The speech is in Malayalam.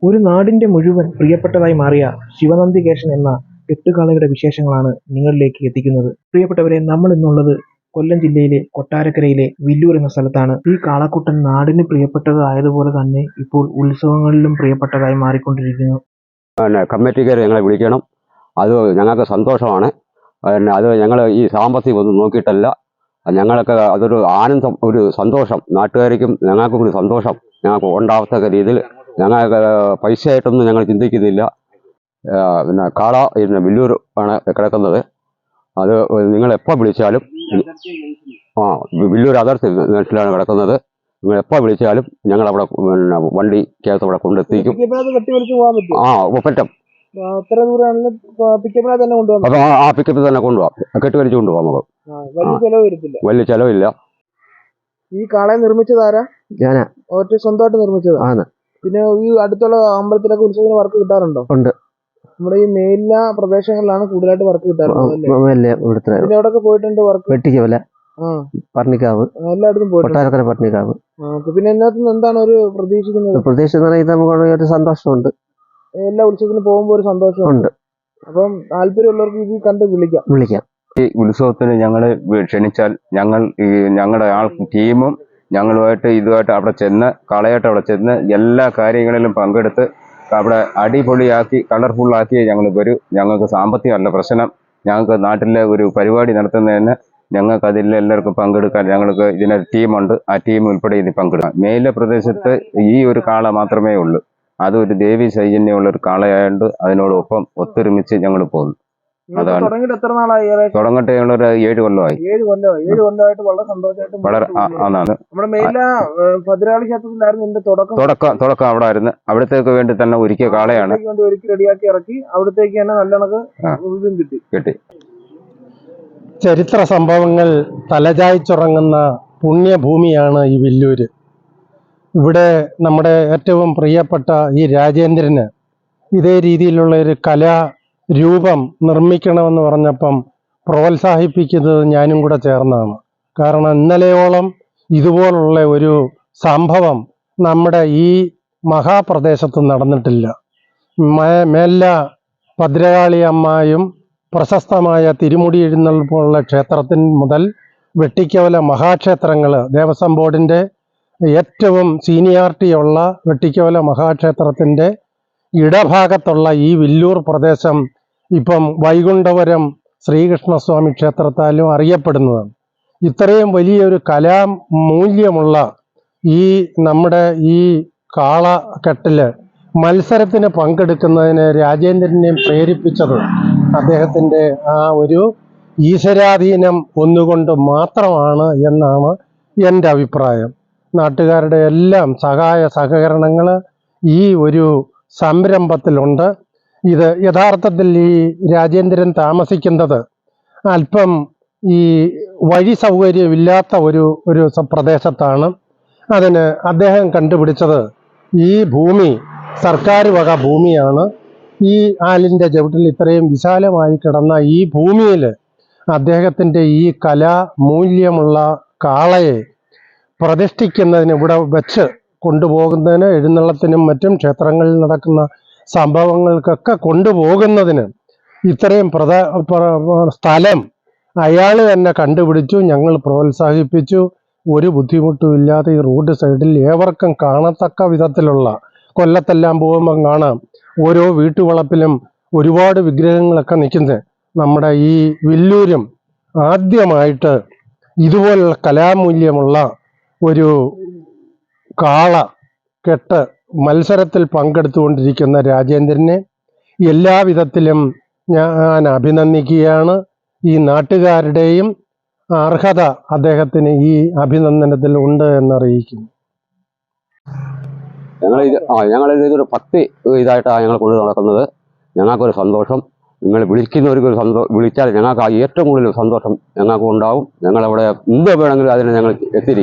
ഒരു നാടിന്റെ മുഴുവൻ പ്രിയപ്പെട്ടതായി മാറിയ ശിവനന്തി കേശൻ എന്ന എട്ടുകാളയുടെ വിശേഷങ്ങളാണ് നിങ്ങളിലേക്ക് എത്തിക്കുന്നത്. പ്രിയപ്പെട്ടവരെ, നമ്മൾ ഇന്നുള്ളത് കൊല്ലം ജില്ലയിലെ കൊട്ടാരക്കരയിലെ വില്ലൂർ എന്ന സ്ഥലത്താണ്. ഈ കാളക്കുട്ടൻ നാടിന് പ്രിയപ്പെട്ടതായതുപോലെ തന്നെ ഇപ്പോൾ ഉത്സവങ്ങളിലും പ്രിയപ്പെട്ടതായി മാറിക്കൊണ്ടിരിക്കുന്നു. കമ്മിറ്റിക്കാർ ഞങ്ങളെ വിളിക്കണം, അത് ഞങ്ങൾക്ക് സന്തോഷമാണ്. അത് ഞങ്ങൾ ഈ സാമ്പത്തികം ഒന്നും നോക്കിയിട്ടല്ല, ഞങ്ങളൊക്കെ അതൊരു ആനന്ദം, ഒരു സന്തോഷം, നാട്ടുകാർക്കും ഞങ്ങൾക്കും ഒരു സന്തോഷം ഞങ്ങൾക്ക് ഉണ്ടാവത്തക്ക രീതിയിൽ ഞങ്ങൾക്ക് പൈസയായിട്ടൊന്നും ഞങ്ങൾ ചിന്തിക്കുന്നില്ല. പിന്നെ കാള വില്ലൂർ ആണ് കിടക്കുന്നത്. അത് നിങ്ങൾ എപ്പോൾ വിളിച്ചാലും, വില്ലൂർ അതിർത്തി നാട്ടിലാണ് കിടക്കുന്നത്. നിങ്ങൾ എപ്പോൾ വിളിച്ചാലും ഞങ്ങളവിടെ പിന്നെ വണ്ടിക്കകത്ത് അവിടെ കൊണ്ടെത്തിക്കും. പറ്റും. അപ്പോൾ ആ പിക്കപ്പിൽ തന്നെ കൊണ്ടുപോകാം, കെട്ടുവലിച്ച് കൊണ്ടുപോകാം. നമുക്ക് വലിയ ചെലവില്ല. ഈ കാളയെ നിർമ്മിച്ചതാരാ? ഞാനാ. ഒറ്റ സ്വന്തമായിട്ട് നിർമ്മിച്ചതാണ്. പിന്നെ ഈ അടുത്തുള്ള അമ്പലത്തിലൊക്കെ ഉത്സവത്തിന് വർക്ക് കിട്ടാറുണ്ടോ? ഉണ്ട്. നമ്മുടെ ഈ മേലില പ്രദേശങ്ങളിലാണ് കൂടുതലായിട്ട് വർക്ക് കിട്ടാറുള്ളത്. പിന്നെ എവിടെയൊക്കെ പോയിട്ടുണ്ട് വർക്ക്? വെട്ടിക്കവല, പർണിക്കാവ്, എല്ലായിടത്തും പോയിട്ടുണ്ട്. പർണിക്കാവ്. പിന്നെ ഇതിനകത്ത് എന്താണ് ഒരു പ്രതീക്ഷിക്കുന്നത്? പ്രതീക്ഷിക്കുന്നത് നമുക്ക് ഒരു സന്തോഷമുണ്ട്. എല്ലാ ഉത്സവത്തിന് പോകുമ്പോൾ ഒരു സന്തോഷമുണ്ട്. അപ്പം താല്പര്യമുള്ളവർക്ക് ഇത് കണ്ട് വിളിക്കാം. ഈ ഉത്സവത്തിന് ഞങ്ങൾ ക്ഷണിച്ചാൽ ഞങ്ങളുടെ ടീമും ഞങ്ങളുമായിട്ട് ഇതുമായിട്ട് അവിടെ ചെന്ന്, കളയായിട്ട് അവിടെ ചെന്ന് എല്ലാ കാര്യങ്ങളിലും പങ്കെടുത്ത് അവിടെ അടിപൊളിയാക്കി കളർഫുള്ളാക്കി ഞങ്ങൾ വരും. ഞങ്ങൾക്ക് സാമ്പത്തികമല്ല പ്രശ്നം. ഞങ്ങൾക്ക് നാട്ടിലെ ഒരു പരിപാടി നടത്തുന്നതിന് ഞങ്ങൾക്ക് അതിൽ എല്ലാവർക്കും പങ്കെടുക്കാൻ ഞങ്ങൾക്ക് ഇതിനൊരു ടീമുണ്ട്. ആ ടീം ഉൾപ്പെടെ ഇതിൽ പങ്കെടുക്കാം. മേലെ പ്രദേശത്ത് ഈ ഒരു കാള മാത്രമേ ഉള്ളൂ. അതൊരു ദേവി ചൈതന്യമുള്ള ഒരു കാളയായതുകൊണ്ട് അതിനോടൊപ്പം ഒത്തൊരുമിച്ച് ഞങ്ങൾ പോകുന്നു. അതാണ് തുടങ്ങട്ടെ. ഞങ്ങളൊരു 7 കൊല്ലമായി. 7 കൊല്ലമായിട്ട് വളരെ സന്തോഷമായിട്ട് വളരെ ആണാണ്. തുടക്കം അവിടെ ആയിരുന്നു. അവിടത്തേക്ക് വേണ്ടി തന്നെ ഒരുക്കിയ കാളയാണ്. റെഡിയാക്കി ഇറക്കി അവിടത്തേക്ക് തന്നെ നല്ല കിട്ടി. ചരിത്ര സംഭവങ്ങൾ തലചായ്ച്ചുറങ്ങുന്ന പുണ്യഭൂമിയാണ് ഈ വില്ലൂര്. ഇവിടെ നമ്മുടെ ഏറ്റവും പ്രിയപ്പെട്ട ഈ രാജേന്ദ്രന് ഇതേ രീതിയിലുള്ള ഒരു കലാരൂപം നിർമ്മിക്കണമെന്ന് പറഞ്ഞപ്പം പ്രോത്സാഹിപ്പിക്കുന്നത് ഞാനും കൂടെ ചേർന്നാണ്. കാരണം ഇന്നലെയോളം ഇതുപോലുള്ള ഒരു സംഭവം നമ്മുടെ ഈ മഹാപ്രദേശത്ത് നടന്നിട്ടില്ല. മേല്ല ഭദ്രകാളി അമ്മായും പ്രശസ്തമായ തിരുമുടി എഴുന്നള്ളിപ്പുള്ള ക്ഷേത്രത്തിന് മുതൽ വെട്ടിക്കവല മഹാക്ഷേത്രങ്ങൾ, ദേവസ്വം ബോർഡിൻ്റെ ഏറ്റവും സീനിയാരിറ്റിയുള്ള വെട്ടിക്കവല മഹാക്ഷേത്രത്തിൻ്റെ ഇടഭാഗത്തുള്ള ഈ വില്ലൂർ പ്രദേശം ഇപ്പം വൈകുണ്ഠപുരം ശ്രീകൃഷ്ണസ്വാമി ക്ഷേത്രത്താലും അറിയപ്പെടുന്നതാണ്. ഇത്രയും വലിയൊരു കലാമൂല്യമുള്ള ഈ നമ്മുടെ ഈ കാളക്കെട്ടിൽ മത്സരത്തിന് പങ്കെടുക്കുന്നതിന് രാജേന്ദ്രനെയും പ്രേരിപ്പിച്ചത് അദ്ദേഹത്തിൻ്റെ ആ ഒരു ഈശ്വരാധീനം ഒന്നുകൊണ്ട് മാത്രമാണ് എന്നാണ് എൻ്റെ അഭിപ്രായം. നാട്ടുകാരുടെ എല്ലാം സഹകരണങ്ങൾ ഈ ഒരു സംരംഭത്തിലുണ്ട്. ഇത് യഥാർത്ഥത്തിൽ ഈ രാജേന്ദ്രൻ താമസിക്കുന്നത് അല്പം ഈ വഴി സൗകര്യമില്ലാത്ത ഒരു പ്രദേശത്താണ്. അതിന് അദ്ദേഹം കണ്ടുപിടിച്ചത് ഈ ഭൂമി സർക്കാർ വക ഭൂമിയാണ്. ഈ ആലിൻ്റെ ചവിട്ടിൽ ഇത്രയും വിശാലമായി കിടന്ന ഈ ഭൂമിയിൽ അദ്ദേഹത്തിൻ്റെ ഈ കലാമൂല്യമുള്ള കാളയെ പ്രതിഷ്ഠിക്കുന്നതിന്, ഇവിടെ വെച്ച് കൊണ്ടുപോകുന്നതിന്, എഴുന്നള്ളത്തിനും മറ്റും ക്ഷേത്രങ്ങളിൽ നടക്കുന്ന സംഭവങ്ങൾക്കൊക്കെ കൊണ്ടുപോകുന്നതിന് ഇത്രയും സ്ഥലം അയാൾ തന്നെ കണ്ടുപിടിച്ചു. ഞങ്ങൾ പ്രോത്സാഹിപ്പിച്ചു. ഒരു ബുദ്ധിമുട്ടുമില്ലാതെ ഈ റോഡ് സൈഡിൽ ഏവർക്കും കാണത്തക്ക വിധത്തിലുള്ള, കൊല്ലത്തെല്ലാം പോകുമ്പം കാണാം ഓരോ വീട്ടുവളപ്പിലും ഒരുപാട് വിഗ്രഹങ്ങളൊക്കെ നിൽക്കുന്നത്. നമ്മുടെ ഈ വില്ലൂരും ആദ്യമായിട്ട് ഇതുപോലുള്ള കലാമൂല്യമുള്ള ഒരു കാള കെട്ട് മത്സരത്തിൽ പങ്കെടുത്തുകൊണ്ടിരിക്കുന്ന രാജേന്ദ്രനെ എല്ലാവിധത്തിലും ഞാൻ അഭിനന്ദിക്കുകയാണ്. ഈ നാട്ടുകാരുടെയും അർഹത അദ്ദേഹത്തിന് ഈ അഭിനന്ദനത്തിൽ ഉണ്ട് എന്നറിയിക്കുന്നു. ഞങ്ങളിതൊരു 10 ഇതായിട്ടാണ് ഞങ്ങൾ കൊണ്ടു നടക്കുന്നത്. ഞങ്ങൾക്കൊരു സന്തോഷം. നിങ്ങൾ വിളിക്കുന്നവർക്കൊരു വിളിച്ചാൽ ഞങ്ങൾക്ക് ഏറ്റവും കൂടുതൽ സന്തോഷം ഞങ്ങൾക്ക് ഉണ്ടാവും. ഞങ്ങളവിടെ എന്ത് വേണമെങ്കിലും അതിനെ ഞങ്ങൾ എത്തിയിരിക്കും.